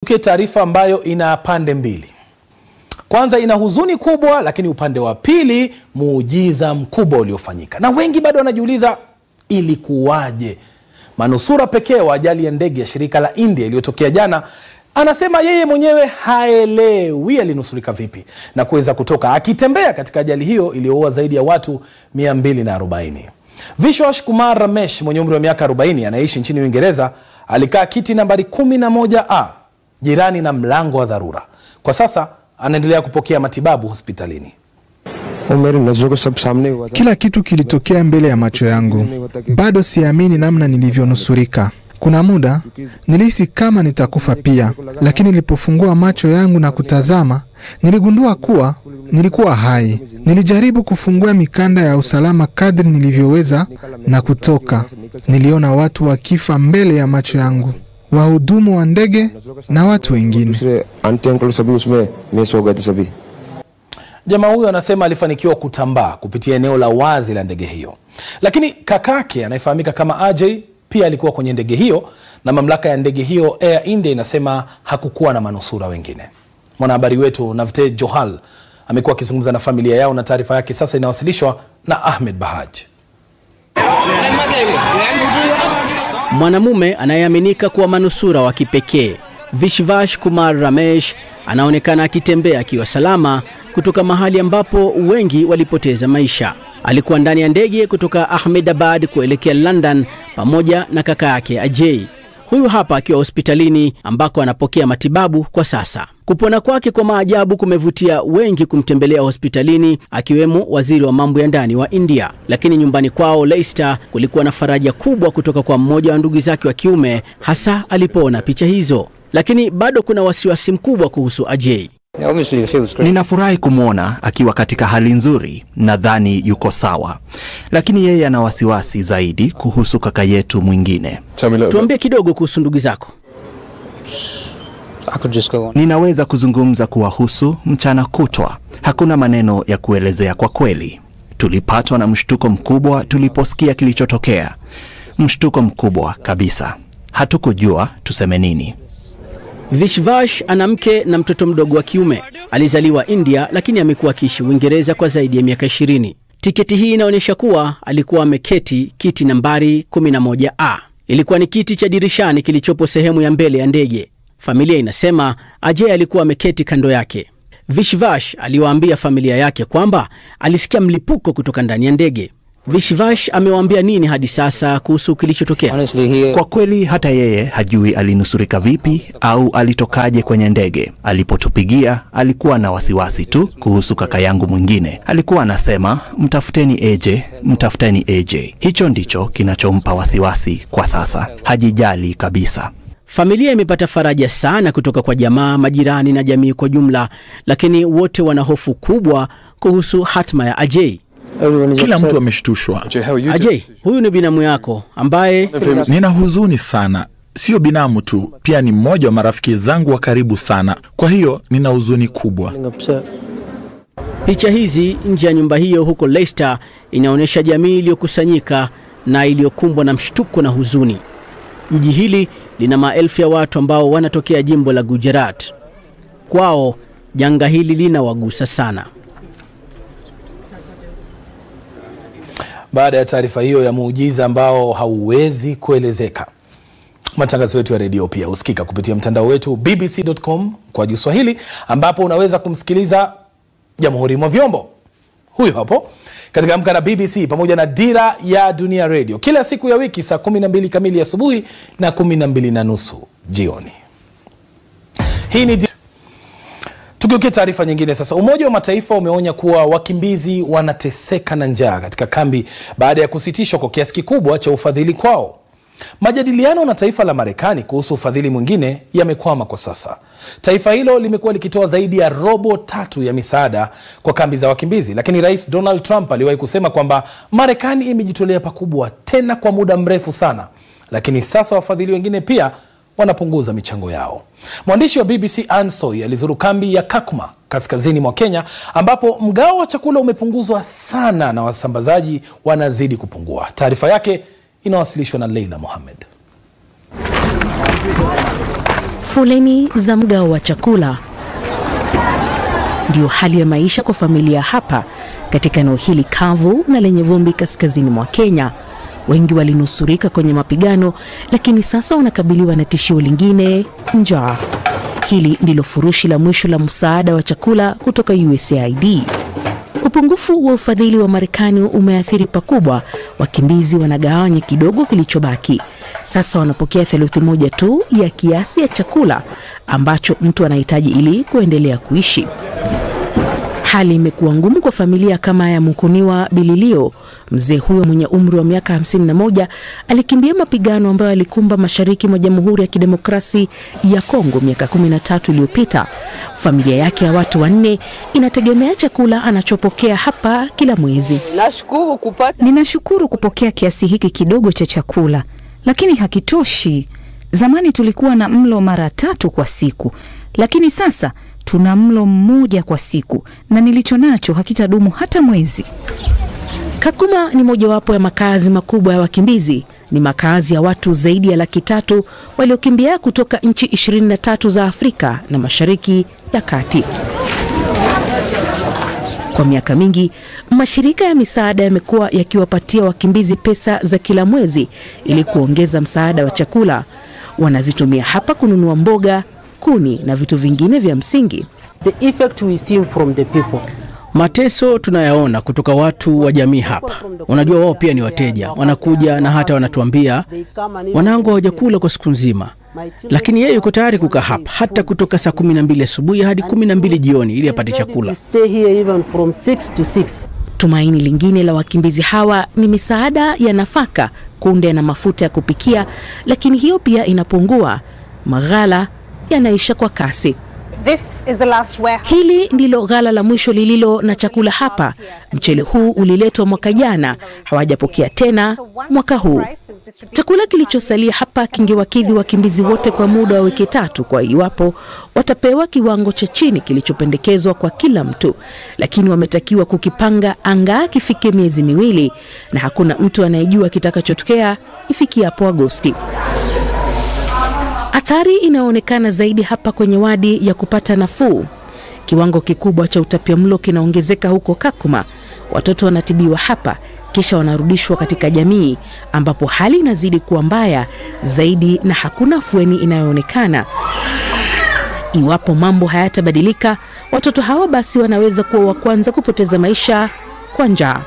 Tugeuke taarifa ambayo ina pande mbili. Kwanza ina huzuni kubwa, lakini upande wa pili muujiza mkubwa uliofanyika. Na wengi bado wanajiuliza ilikuwaje? Manusura pekee wa ajali ya ndege ya shirika la India iliyotokea jana anasema yeye mwenyewe haelewi alinusurika vipi na kuweza kutoka akitembea katika ajali hiyo iliyoua zaidi ya watu 240. Vishwash Kumar Ramesh mwenye umri wa miaka 40 anaishi nchini Uingereza alikaa kiti nambari 11A jirani na mlango wa dharura. Kwa sasa anaendelea kupokea matibabu hospitalini. Kila kitu kilitokea mbele ya macho yangu. Bado siamini namna nilivyonusurika. Kuna muda nilihisi kama nitakufa pia, lakini nilipofungua macho yangu na kutazama, niligundua kuwa nilikuwa hai. Nilijaribu kufungua mikanda ya usalama kadri nilivyoweza na kutoka. Niliona watu wakifa mbele ya macho yangu, wahudumu wa ndege na watu wengine. Jamaa huyo anasema alifanikiwa kutambaa kupitia eneo la wazi la ndege hiyo. Lakini kakake anayefahamika kama Ajay pia alikuwa kwenye ndege hiyo, na mamlaka ya ndege hiyo Air India inasema hakukuwa na manusura wengine. Mwanahabari wetu Navtej Johal amekuwa akizungumza na familia yao na taarifa yake sasa inawasilishwa na Ahmed Bahaj. Mwanamume anayeaminika kuwa manusura wa kipekee, Vishwash Kumar Ramesh, anaonekana akitembea akiwa salama kutoka mahali ambapo wengi walipoteza maisha. Alikuwa ndani ya ndege kutoka Ahmedabad kuelekea London pamoja na kaka yake Ajay. Huyu hapa akiwa hospitalini ambako anapokea matibabu kwa sasa. Kupona kwake kwa maajabu kumevutia wengi kumtembelea hospitalini, akiwemo waziri wa mambo ya ndani wa India. Lakini nyumbani kwao Leicester kulikuwa na faraja kubwa kutoka kwa mmoja wa ndugu zake wa kiume, hasa alipoona picha hizo. Lakini bado kuna wasiwasi mkubwa kuhusu Ajay. Ninafurahi kumwona akiwa katika hali nzuri, nadhani yuko sawa. Lakini yeye ana wasiwasi zaidi kuhusu kaka yetu mwingine. Tuambie kidogo kuhusu ndugu zako. Ninaweza kuzungumza kuwahusu mchana kutwa. Hakuna maneno ya kuelezea kwa kweli. Tulipatwa na mshtuko mkubwa tuliposikia kilichotokea. Mshtuko mkubwa kabisa. Hatukujua tuseme nini. Vishwash ana mke na mtoto mdogo wa kiume. Alizaliwa India lakini amekuwa akiishi Uingereza kwa zaidi ya miaka 20. Tiketi hii inaonyesha kuwa alikuwa ameketi kiti nambari 11A. Ilikuwa ni kiti cha dirishani kilichopo sehemu ya mbele ya ndege. Familia inasema Ajay alikuwa ameketi kando yake. Vishwash aliwaambia familia yake kwamba alisikia mlipuko kutoka ndani ya ndege. Vishwash amewaambia nini hadi sasa kuhusu kilichotokea? Kwa kweli hata yeye hajui alinusurika vipi au alitokaje kwenye ndege. Alipotupigia alikuwa na wasiwasi tu kuhusu kaka yangu mwingine. Alikuwa anasema mtafuteni AJ. Hicho ndicho kinachompa wasiwasi kwa sasa. Hajijali kabisa. Familia imepata faraja sana kutoka kwa jamaa, majirani na jamii kwa jumla, lakini wote wana hofu kubwa kuhusu hatma ya Ajay. Kila mtu ameshtushwa. Ajay, huyu ni binamu yako ambaye... Nina huzuni sana. Sio binamu tu, pia ni mmoja wa marafiki zangu wa karibu sana. Kwa hiyo nina huzuni kubwa. Picha hizi nje ya nyumba hiyo huko Leicester inaonyesha jamii iliyokusanyika na iliyokumbwa na mshtuko na huzuni. Jiji hili lina maelfu ya watu ambao wanatokea jimbo la Gujarat. Kwao janga hili linawagusa sana. Baada ya taarifa hiyo ya muujiza ambao hauwezi kuelezeka, matangazo yetu ya redio pia usikika kupitia mtandao wetu bbc.com/Swahili, ambapo unaweza kumsikiliza Jamhuri mwa Vyombo, huyo hapo katika Amka na BBC, pamoja na Dira ya Dunia Radio kila siku ya wiki saa 12 kamili asubuhi na 12:30 jioni. Hii ni Tugeuke taarifa nyingine sasa. Umoja wa Mataifa umeonya kuwa wakimbizi wanateseka na njaa katika kambi baada ya kusitishwa kwa kiasi kikubwa cha ufadhili kwao. Majadiliano na taifa la Marekani kuhusu ufadhili mwingine yamekwama kwa sasa. Taifa hilo limekuwa likitoa zaidi ya 3/4 ya misaada kwa kambi za wakimbizi, lakini Rais Donald Trump aliwahi kusema kwamba Marekani imejitolea pakubwa tena kwa muda mrefu sana, lakini sasa wafadhili wengine pia wanapunguza michango yao. Mwandishi wa BBC Ansoi alizuru kambi ya Kakuma kaskazini mwa Kenya, ambapo mgao wa chakula umepunguzwa sana na wasambazaji wanazidi kupungua. Taarifa yake inawasilishwa na Leila Mohamed. Foleni za mgao wa chakula ndio hali ya maisha kwa familia hapa katika eneo hili kavu na lenye vumbi kaskazini mwa Kenya. Wengi walinusurika kwenye mapigano, lakini sasa wanakabiliwa na tishio lingine, njaa. Hili ndilo furushi la mwisho la msaada wa chakula kutoka USAID. Upungufu wa ufadhili wa Marekani umeathiri pakubwa. Wakimbizi wanagawanya kidogo kilichobaki. Sasa wanapokea theluthi moja tu ya kiasi ya chakula ambacho mtu anahitaji ili kuendelea kuishi. Hali imekuwa ngumu kwa familia kama ya Mkuniwa Bililio. Mzee huyo mwenye umri wa miaka 51 alikimbia mapigano ambayo yalikumba mashariki mwa Jamhuri ya Kidemokrasi ya Kongo miaka 13 iliyopita. Familia yake ya watu 4 inategemea chakula anachopokea hapa kila mwezi. Ninashukuru kupokea kiasi hiki kidogo cha chakula, lakini hakitoshi. Zamani tulikuwa na mlo mara 3 kwa siku, lakini sasa tuna mlo mmoja kwa siku, na nilicho nacho hakitadumu hata mwezi. Kakuma ni mojawapo ya makazi makubwa ya wakimbizi. Ni makazi ya watu zaidi ya 300,000 waliokimbia kutoka nchi 23 za Afrika na Mashariki ya Kati. Kwa miaka mingi, mashirika ya misaada yamekuwa yakiwapatia wakimbizi pesa za kila mwezi ili kuongeza msaada wa chakula. Wanazitumia hapa kununua mboga, kuni na vitu vingine vya msingi. The effect we see from the people. Mateso tunayaona kutoka watu wa jamii hapa. Unajua wao pia ni wateja, wanakuja na hata wanatuambia wanangu hawajakula kwa siku nzima. Lakini yeye yuko tayari kukaa hapa hata kutoka saa 12 asubuhi hadi 12 jioni ili apate chakula. Tumaini lingine la wakimbizi hawa ni misaada ya nafaka, kunde na mafuta ya kupikia, lakini hiyo pia inapungua. Maghala yanaisha kwa kasi. Hili ndilo ghala la mwisho lililo na chakula hapa. Mchele huu uliletwa mwaka jana, hawajapokea tena mwaka huu. Chakula kilichosalia hapa kingewakidhi wakimbizi wote kwa muda wa wiki 3 kwa iwapo watapewa kiwango cha chini kilichopendekezwa kwa kila mtu, lakini wametakiwa kukipanga angaa kifike miezi 2 na hakuna mtu anayejua kitakachotokea ifikiapo Agosti. Athari inaonekana zaidi hapa kwenye wadi ya kupata nafuu. Kiwango kikubwa cha utapiamlo kinaongezeka huko Kakuma. Watoto wanatibiwa hapa kisha wanarudishwa katika jamii ambapo hali inazidi kuwa mbaya zaidi na hakuna afueni inayoonekana. Iwapo mambo hayatabadilika, watoto hawa basi wanaweza kuwa wa kwanza kupoteza maisha kwa njaa.